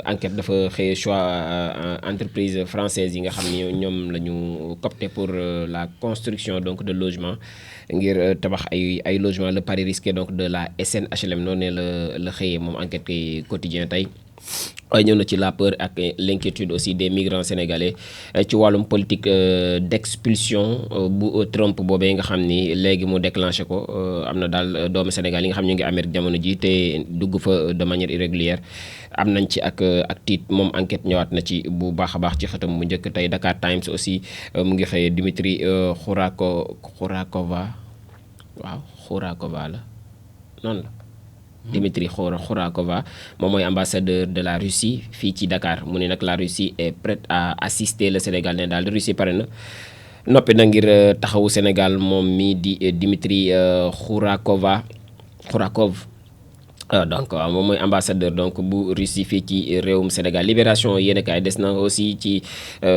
enquête dafa xëy choix entreprise française yi nga xam ni ñoom la ñu coopté pour la construction donc de logement ngir tabax ay logement le pari risqué donc de la SNHLM noonu la xëyee moom enquête kay quotidien tey. waaye ñëw na ci la peur ak l'inquiétude aussi des migrants sénégalais ci wàllum politique d'expulsion bu Trump boobee nga xam ni léegi mu déclenché ko am na daal doomu Sénégal yi nga xam ñu ngi Amérique jamono ji te dugg fa de manière irrégulière am nañ ci ak tiit moom enquête ñëwaat na ci bu baax a baax ci xëtam mu njëkk tey Dakar Times aussi mu ngi xëyee Dimitri Khourakova waaw Khourakova la noonu la Dimitri Khourakova moom mooy ambassadeur de la Russie fii ci Dakar mu ne nag la Russie est prête à assister le Sénégal ne daal Russie pare na noppi na ngir taxawu Sénégal moom mi di Dimitri Khourakov donc moom mooy ambassadeur donc bu Russie fii ci réewum Sénégal Libération yéen kaay des na aussi ci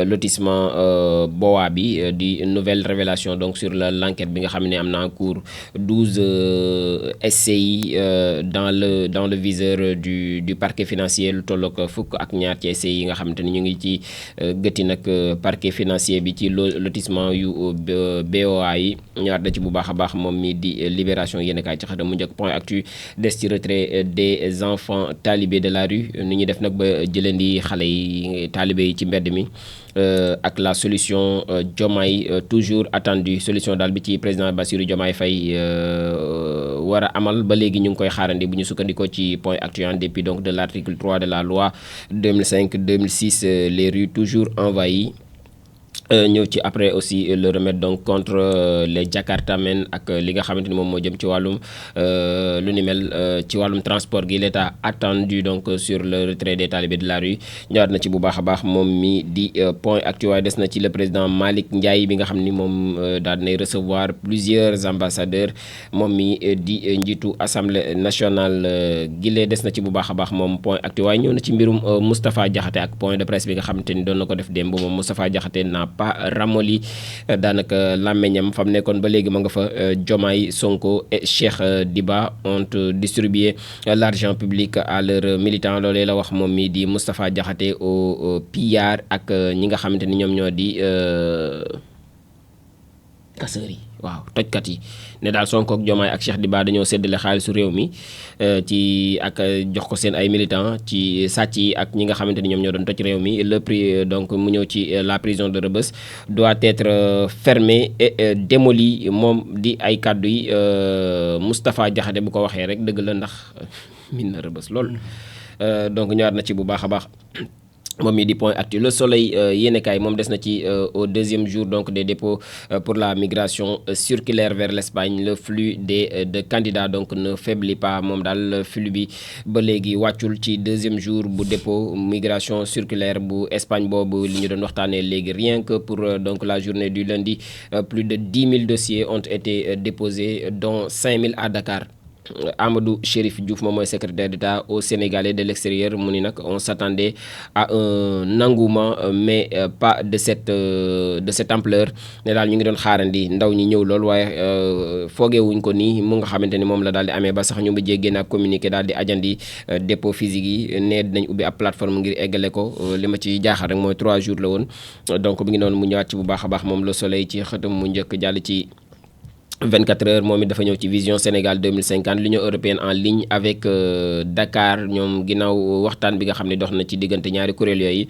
lotissement Boa bi di nouvelle révélation donc sur l'enquête bi nga xam ne am na en cours 12 SCI dans le viseur du parquet financier lu tolloog fukk ak ñaar ci SCI yi nga xamante ni ñu ngi ci gëtti nag parquet financier bi ci lotissement yu BOA yi ñëwaat na ci bu baax a baax moom mi di Libération yéen kaay ci xëtam mu njëkk point actu des ci retrait des enfants talibés de la rue ni ñu def nag ba jëlandi xale yi talibé yi ci mbedd mi ak la solution Diomaye toujours attendue solution daal bi ci président Bassirou Diomaye Faye war a amal ba léegi ñu ngi koy xaarandi bu ñu sukkandikoo ci point actu en dépit donc de l'article 3 de la loi 2005-2006 les rues toujours envahies ñëw ci après aussi le remède donc contre les jakartamen ak li nga xamante ni moom moo jëm ci wàllum lu ni mel ci wàllum transport gi l'état attendu donc sur le retrait des talibés de la rue ñëwaat na ci bu baax a baax moom mi di point actuel des na ci le président Malick Ndiaye bi nga xam ni moom daal dinay recevoir plusieurs ambassadeurs moom mi di njiitu assemblée nationale gile des na ci bu baax a baax moom point actuel ñëw na ci mbirum Moustapha Diakhaté ak point de presse bi nga xamante ni doon na ko def démb moom Moustapha Diakhaté n'a pas ramolli daanaka làmmeñam fa mu nekkoon ba léegi ma nga fa Diomaye Sonko et Cheikh Diba ont distribué l'argent public à leurs militants loolee la wax moom mi di Moustapha Diakhaté au pillard ak ñi nga xamante ni ñoom ñoo di casseurs yi waaw tojkat yi ne daal Sonko ak Diomaye ak Cheikh Diba dañoo séddale xaalisu réew mi ci ak jox ko seen ay militants ci sàcc yi ak ñi nga xamante ni ñoom ñoo doon toj réew mi le prix donc mu ñëw ci la prison de Rebeuss doit être fermée et démolie moom di ay kàddu yi Moustapha Diakhaté bu ko waxee rek dëgg la ndax min na Rebeuss lool donc ñëwaat na ci bu baax a baax moom mi di point actu le soleil yéenekaay moom des na ci au deuxième jour donc des dépôts pour la migration circulaire vers l'Espagne le flux de candidats donc ne faiblit pas moom daal flux bi ba léegi wàccul ci deuxième jour bu dépôt migration circulaire bu Espagne boobu li ñu doon waxtaanee léegi rien que pour donc la journée du lundi plus de 10 000 dossiers ont été déposés dont 5 000 à Dakar. Amadou Chérif Diouf moom mooy secrétaire d'État aux Sénégalais de l'extérieur mu ni nag on s'attendait à un engouement mais pas de cette ampleur ne daal ñu ngi doon xaarandi ndaw ñi ñëw lool waaye foogeewuñ ko nii mu nga xamante ni moom la daal di amee ba sax ñu mujjee génn ak communiqué daal di ajandi dépôt physique yi ne dinañ ubbi ab plateforme ngir eggale ko li ma ci jaaxal rek mooy 3 jours la woon donc mi ngi noonu mu ñëwaat ci bu baax a baax moom Le Soleil ci xëtam mu njëkk jàll ci 24 heures moom it dafa ñëw ci vision Sénégal 2050 l'Union européenne en ligne avec Dakar ñoom ginnaaw waxtaan bi nga xam ne dox na ci diggante ñaari kuréel yooyu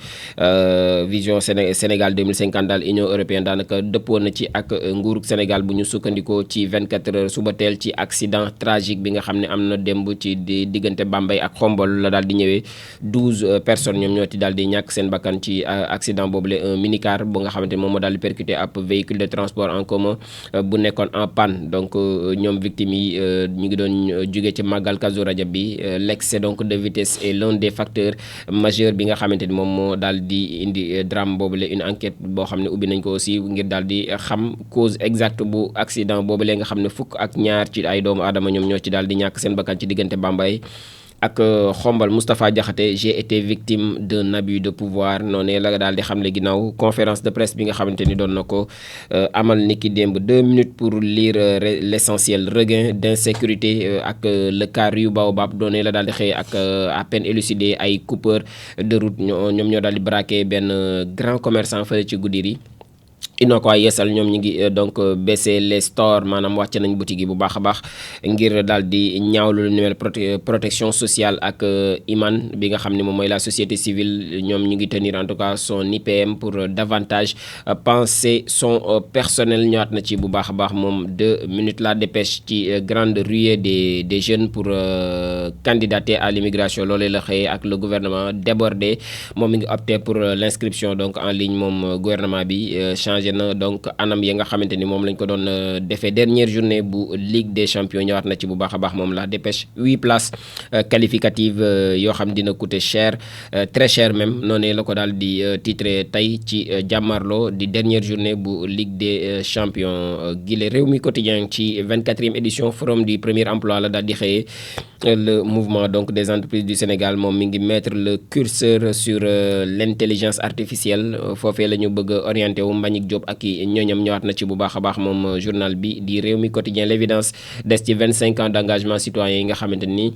vision Sénégal 2050 daal Union européenne daanaka dëppoo na ci ak nguurug Sénégal bu ñu sukkandikoo ci 24 heures suba teel ci accident tragique bi nga xam ne am na démb ci diggante Bambey ak Xombol la daal di ñëwee 12 personnes ñoom ñoo ci daal di ñàkk seen bakkan ci accident boobule un minicar bu nga xamante ni moom moo daal di percuté ab véhicule de transport en commun bu nekkoon en panne donc ñoom victimes yi ñu ngi doon jóge ci màggal Kazu Rajab bi l'excès donc de vitesse est l'un des facteurs majeurs bi nga xamante ni moom moo daal di indi drame boobule une enquête boo xam ne ubbi nañ ko aussi ngir daal di xam cause exacte bu accident boobule nga xam ne fukk ak ñaar ci ay doomu aadama ñoom ñoo ci daal di ñàkk seen bakkan ci diggante Bambey ak xombal Moustapha Diakhaté j'ai été victime d'un abus de pouvoir noonee la daal di xamle ginnaaw conférence de presse bi nga xamante ni doon na ko amal niki démb 2 minutes pour lire l'essentiel regain d'insécurité ak le cas Rue Baobab doonee la daal di xëy ak à peine élucidé ay coupeurs de route ñoom ñoo daal di braqué benn grand commerçant fële ci Goudiri inoo ko yeesal ñoom ñi ngi donc baisser les stores maanaam wàcc nañ boutique yi bu baax a baax ngir daal di ñaawlu lu numéro protection sociale ak IMAN bi nga xam ne moom mooy la société civile ñoom ñu ngi tenir en tout cas son IPM pour davantage penser son personnel ñëwaat na ci bu baax a baax moom 2 minutes la dépêche ci grande ruée des jeunes pour candidater à l'immigration loolee la xëyee ak le gouvernement débordé moom mi ngi opté pour l'inscription donc en ligne moom gouvernement bi changé na donc anam ya nga xamante ni moom lañ ko doon defee dernière journée bu Ligue des champions ñëwaat na ci bu baax a baax moom la dépêche 8 places qualificatives yoo xam dina coûter cher très cher même noonu la ko daal di titré tey ci jàmmarloo di dernière journée bu Ligue des champions gile Rewmi Quotidien ci 24e édition forum du premier emploi la daal di xëyee le mouvement donc des entreprises du Sénégal moom mi ngi mettre le curseur sur l'intelligence artificielle foofee la ñu bëgg a orienté wu Mbagnick Diop ak i ñooñam ñëwaat na ci bu baax a baax moom journal bi di Rewmi Quotidien l'évidence des ci 25 ans d'engagement citoyen yi nga xamante ni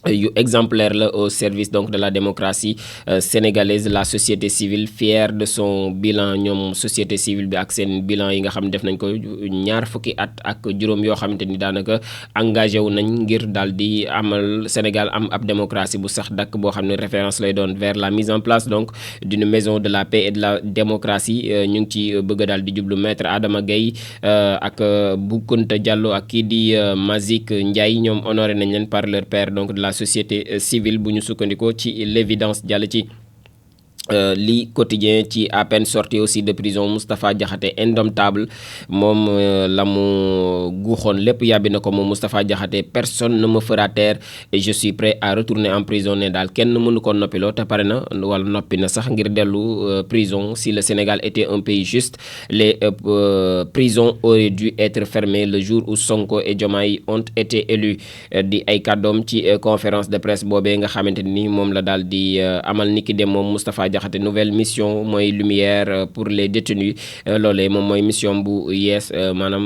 yu exemplaire la au service donc de la démocratie sénégalaise la société civile fière de son bilan ñoom société civile bi ak seen bilan yi nga xam ne def nañ ko ñaar fukki at ak juróom yoo xamante ni daanaka engagé wu nañ ngir daal di amal Sénégal am ab démocratie bu sax dakk boo xam ne référence lay doon vers la mise en place donc d'une maison de la paix et de la démocratie ñu ngi ci bëgg daal di jublu maître Adama Gueye ak Boukounta Diallo ak kii di Mazik Ndiaye ñoom honoré nañ leen par leur père donc de la société civile bu ñu sukkandikoo ci l'évidence jàll ci li quotidien ci à peine sorti aussi de prison Moustapha Diakhaté indomptable moom la mu guuxoon lépp yàbbi na ko moom Moustapha Diakhaté personne ne me fera taire et je suis prêt à retourner en prison ne daal kenn mënu ko noppiloo te pare na wala noppi na sax ngir dellu prison si le Sénégal était un pays juste les prisons auraient dû être fermées le jour où Sonko et Diomaye ont été élus di ay kàddoom ci conférence de presse boobee nga xamante ni moom la daal di amal niki dem moom Moustapha Diakhaté nouvelle mission mooy lumière pour les détenus loolee moom mooy mission bu yees maanaam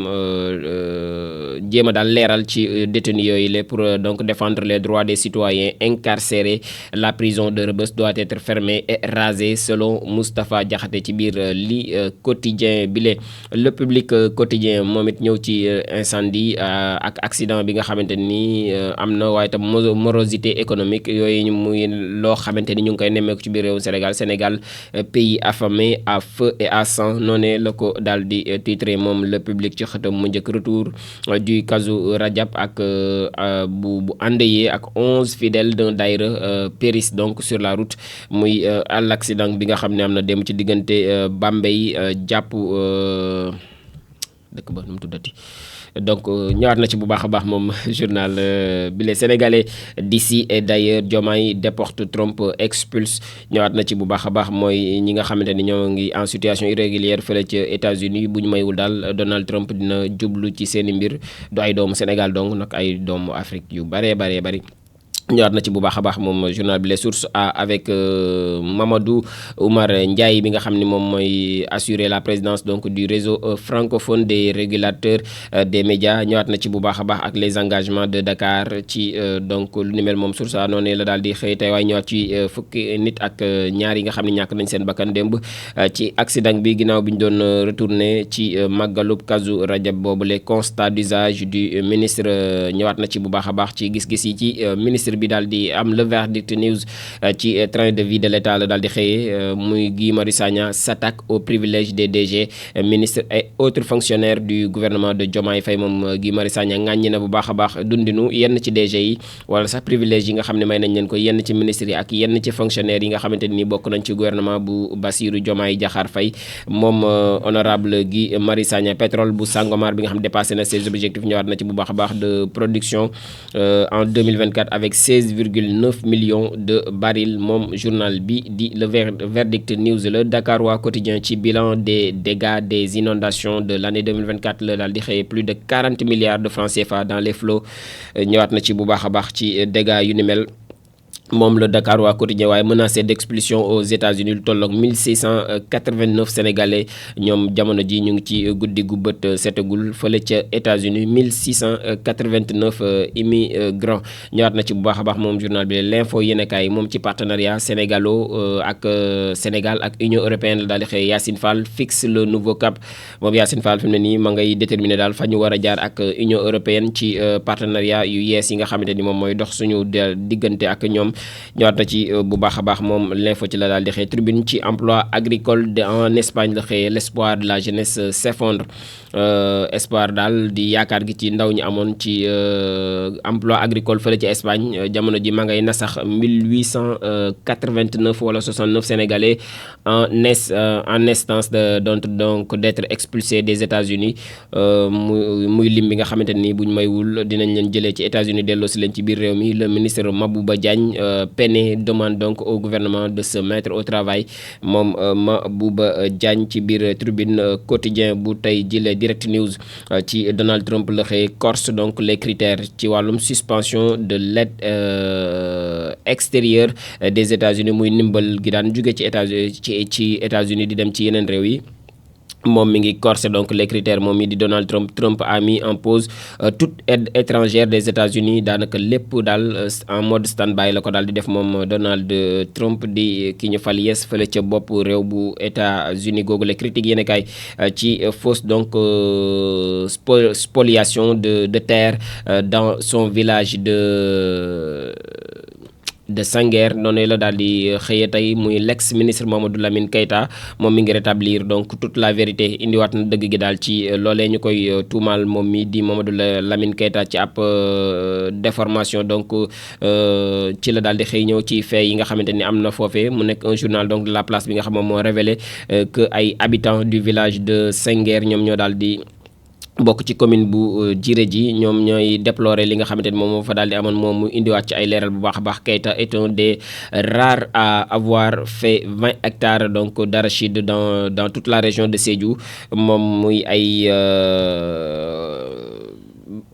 jéem a daal leeral ci détenus yooyu la pour donc défendre les droits des citoyens incarcérés la prison de Rebeuss doit être fermée et rasée selon Moustapha Diakhaté ci biir li quotidien bi le public quotidien moom it ñëw ci incendie ak accident bi nga xamante ni am na waaye tam morosité économique yooyu muy loo xamante ni ñu ngi koy nemmeeku ci biir réewu Sénégal pays affamé à feu et à sang noonee la ko daal di titré moom le public ci xëtam mu njëkk retour du Kazu Rajab ak bu endeuillé ak 11 fidèles d'un daïra périssent donc sur la route muy l'accident bi nga xam ne am na dem ci diggante Bambey jàpp dëkk ba nu mu tuddati donc ñëwaat na ci bu baax a baax moom journal bi les Sénégalais d'ici et d'ailleurs Diomaye déporte Trump expulse ñëwaat na ci bu baax a baax mooy ñi nga xamante ni ñoo ngi en situation irrégulière fële ca États-Unis bu ñu maywul daal Donald Trump dina jublu ci seeni mbir du ay doomu Sénégal donc nag ay doomu Afrique yu bari ñëwaat na ci bu baax a baax moom journal bi les sources avec Mamadou Oumar Ndiaye bi nga xam ni moom mooy assurer la présidence donc du réseau francophone des régulateurs des médias ñëwaat na ci bu baax a baax ak les engagements de Dakar ci donc lu ni mel moom source a noonu la daal di xëy tey waaye ñëwaat ci fukki nit ak ñaar yi nga xam ne ñàkk nañ seen bakkan démb ci accident bi ginnaaw bi ñu doon retourné ci màggalub Kazu Rajab boobu les constats d'usage du ministre ñëwaat na ci bu baax a baax ci gis-gis yi ci ministre bi daal di am le verdict news ci train de vie de l'État la daal di xëyee muy Guy Marius Sagna s'attaque aux privilèges des DG ministres et autres fonctionnaires du gouvernement de Diomaye Faye moom Guy Marius Sagna ŋàññi na bu baax a baax dundinu yenn ci DG yi wala sax privilèges yi nga xam ne may nañ leen ko yenn ci ministres yi ak yenn ci fonctionnaires yi nga xamante ni bokk nañ ci gouvernement bu Bassirou Diomaye Diakhar Faye moom honorable Guy Marius Sagna pétrole bu Sangomar bi nga xam dépassé na ses objectifs ñëwaat na ci bu baax a baax de production en 2024 avec 16,9 millions de barils moom journal bi di le verdict news. Le Dakarois quotidien ci bilan des dégâts des inondations de l'année 2024 la daal di xëyee plus de 40 milliards de francs CFA dans les flots ñëwaat na ci bu baax a baax ci dégâts yu ni mel. moom le Dakarois quotidien waaye menacé d'expulsion aux États-Unis lu tolloog 1689 sénégalais ñoom jamono ji ñu ngi ci guddi gu bët setagul fële ca États-Unis 1689 immigrants ñëwaat na ci bu baax a baax moom journal bi l'info yéenekaay moom ci partenariat sénégalo ak Sénégal ak Union européenne la daal di xëy Yacine Fall fixe le nouveau cap moom Yacine Fall fi mu ne nii ma ngay déterminer daal fa ñu war a jaar ak Union européenne ci partenariat yu yees yi nga xamante ni moom mooy dox suñu diggante ak ñoom. ñëwaat na ci bu baax a baax moom l'info ci la daal di xëy tribune ci emploi agricole en Espagne la xëyee l'espoir de la jeunesse s'effondre espoir daal di yaakaar gi ci ndaw ñi amoon ci emploi agricole fële ci Espagne jamono ji ma ngay na sax 1889 wala 69 sénégalais en instance de donc d'être expulsés des États-Unis muy lim bi nga xamante ni buñ maywul dinañ leen jëlee ci États-Unis delloo si leen ci biir réew mi le ministre Mabouba Diagne Péné demande donc au gouvernement de se mettre au travail moom Mabouba Diagne ci biir tribune quotidien bu tey jile direct news ci Donald Trump la xëy corse donc les critères ci wàllum suspension de l'aide extérieure des États-Unis muy ndimbal gi daan jóge ci États-Unis di dem ci yeneen réew yi moom mi ngi corsé donc les critères moom mi di Donald Trump a mis en pause toute aide étrangère des États-Unis daanaka lépp daal en mode stand-by la ko daal di def moom Donald Trump di ki ñu fal yees fële ca bopp réew bu États-Unis googu les critiques yéen kay ci fausse donc spoliation de terre dans son village de Sanguer noonu la daal di xëyee tey muy l'ex ministre Mamadou Lamine Keita moom mi ngi rétablir donc toute la vérité indiwaat na dëgg gi daal ci loolee ñu koy tuumaal moom mi di Mamadou Lamine Keita ci ab déformation donc ci la daal di xëy ñëw ci fait yi nga xamante ni am na foofee mu nekk un journal donc de la place bi nga xam moom moo révélé que ay habitants du village de Sanguer ñoom ñoo daal di bokk ci commune bu Jiré ji ñoom ñooy déplorer li nga xamante ni moom moo fa daal di amoon moom mu indiwaat ci ay leeral bu baax a baax Keita est un des rares à avoir fait 20 hectares donc d'arachide dans toute la région de Sédhiou moom muy ay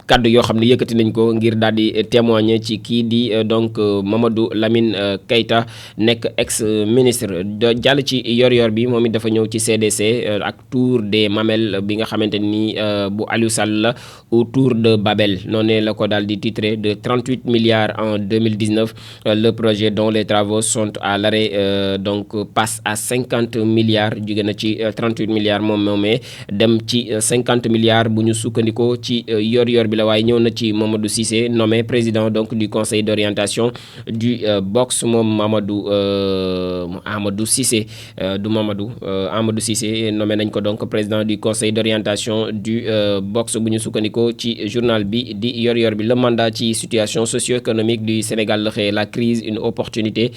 kaddu yoo xam ne yëkkati nañ ko ngir daal di témoigner ci kii di donc Mamadou Lamine Keita nekk ex ministre jàll ci yor-yor bi moom it dafa ñëw ci CDC ak tour des mamelles bi nga xamante ni bu Aliou Sall la autour de Babel noonu la ko daal di titré de 38 milliards en 2019 le projet dont les travaux sont à l'arrêt donc passe à 50 milliards jóge na ci 38 milliards moom moomee dem ci 50 milliards bu ñu sukkandikoo ci yor-yor bi la waaye ñëw na ci Mamadou Cissé nommé président donc du conseil d'orientation du boxe moom Amadou Cissé du Mamadou Amadou Cissé nommé nañ ko donc président du conseil d'orientation du boxe bu ñu sukkandikoo ci journal bi di yor-yor bi le mandat ci situation socio-économique du Sénégal la xëy la crise une opportunité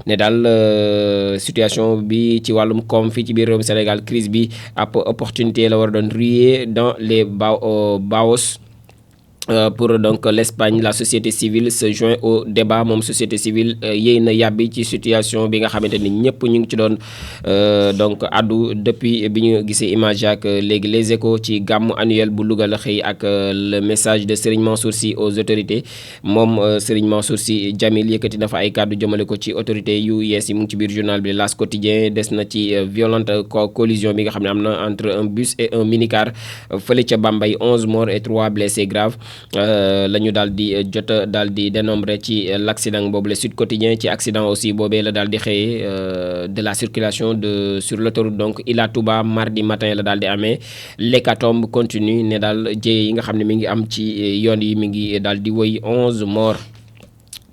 ne daal situation bi ci wàllum koom fii ci biir réewum Sénégal crise bi ab opportunité la war a doon ruer dans les baos pour donc l'Espagne la société civile se joint au débat moom société civile yéy na yàbbi ci situation bi nga xamante ni ñëpp ñu ngi ci doon donc addu depuis bi ñu gisee image ak léegi les échos ci gàmmu annuel bu Louga la xëy ak le message de Serigne Mansour Sy aux autorités moom Serigne Mansour Sy Djamil yëkkati na fa ay kàddu jëmale ko ci autorité yu yees yi mu ngi ci biir journal bi L'As quotidien des na ci violente collision bi nga xam ne am na entre un bus et un minicar fële ca Bambey 11 morts et 3 blessés graves la ñu daal di jot daal di dénombré ci l'accident boobu le Sud Quotidien ci accident aussi boobee la daal di xëyee de la circulation sur l'autoroute donc Ila Touba mardi matin la daal di amee l'hécatombe continue ne daal jéye yi nga xam ne mi ngi am ci yoon yi mi ngi daal di woy 11 morts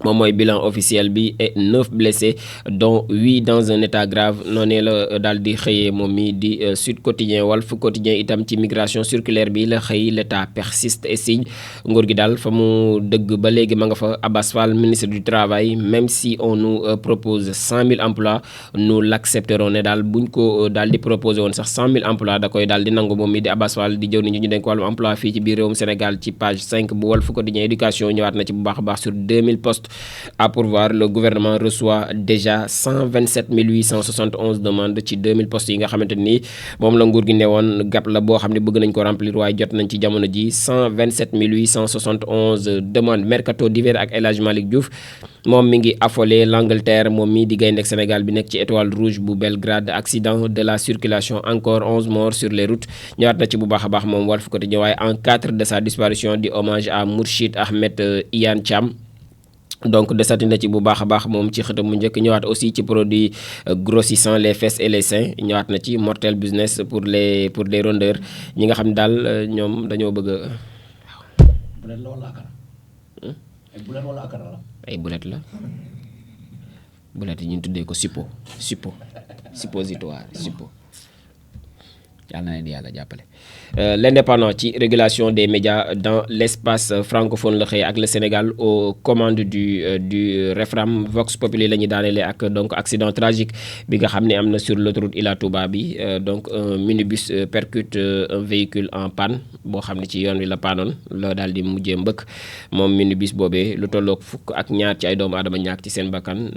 moom mooy bilan officiel bi et 9 blessés dont 8 dans un état grave noonu la daal di xëyee moom mi di Sud Quotidien Walf Quotidien itam ci migration circulaire bi la xëy l'état persiste et signe nguur gi daal fa mu dëgg ba léegi ma nga fa Abass Fall ministre du travail même si on nous propose 100 000 emplois nous l'accepterons ne daal buñ ko daal di proposé woon sax 100 000 emplois da koy daal di nangu moom mi di Abass Fall di jëw ni ñu denk wàllum emploi fii ci biir réewum Sénégal ci page 5 bu Walf Quotidien éducation ñëwaat na ci bu baax a baax sur 2000 postes à pourvoir. Le gouvernement reçoit déjà 127 871 demandes ci 2000 postes yi nga xamante ni moom la nguur gi newoon gap la boo xam ne bëgg nañ ko remplir waaye jot nañ ci jamono ji 127 871 demandes. Mercato d'hiver ak El Hadji Malick Diouf moom mi ngi affolé l'Angleterre moom mii di gaynde Sénégal bi nekk ci étoile rouge bu Belgrade. Accident de la circulation, encore 11 morts sur les routes ñëwaat na ci bu baax a baax moom Walf Quotidien waaye en cadre de sa disparition di hommage à Mourchid Ahmed Iyane Thiam. Donc desati na ci bu baax a baax moom ci xëtam mu njëkk. Ñëwaat aussi ci produits grossissant les fesses et les seins. Ñëwaat na ci mortel business pour les rondeurs ñi nga xam ne daal ñoom dañoo bëgg a. bulet la wala akara. ay bulet wala akara la. ay bulet la bulet yi ñu tuddee ko suppositoire yàlla na leen di yàlla jàppale. L'Indépendant ci régulation des médias dans l'espace francophone la xëy ak le Sénégal aux commandes du Refram. Vox Populi la ñu daanelee ak donc accident tragique bi nga xam ne am na sur l'autoroute Ila Touba bi. Donc un minibus percute un véhicule en panne boo xam ne ci yoon wi la paanoon la daal di mujjee mbëkk moom minibus boobee lu tolloog fukk ak ñaar ci ay doomu aadama ñàkk ci seen bakkan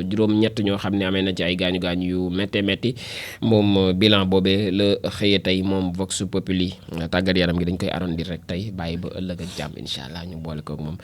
juróom-ñett ñoo xam ne amee na ci ay gaañu-gaañu yu métti moom bilan boobee la xëyee tey moom Vox Populi. Tàggat yaram gi dañ koy arrondir rek tey bàyyi ba ëllëg ak jàmm incha allah ñu boole koog moom.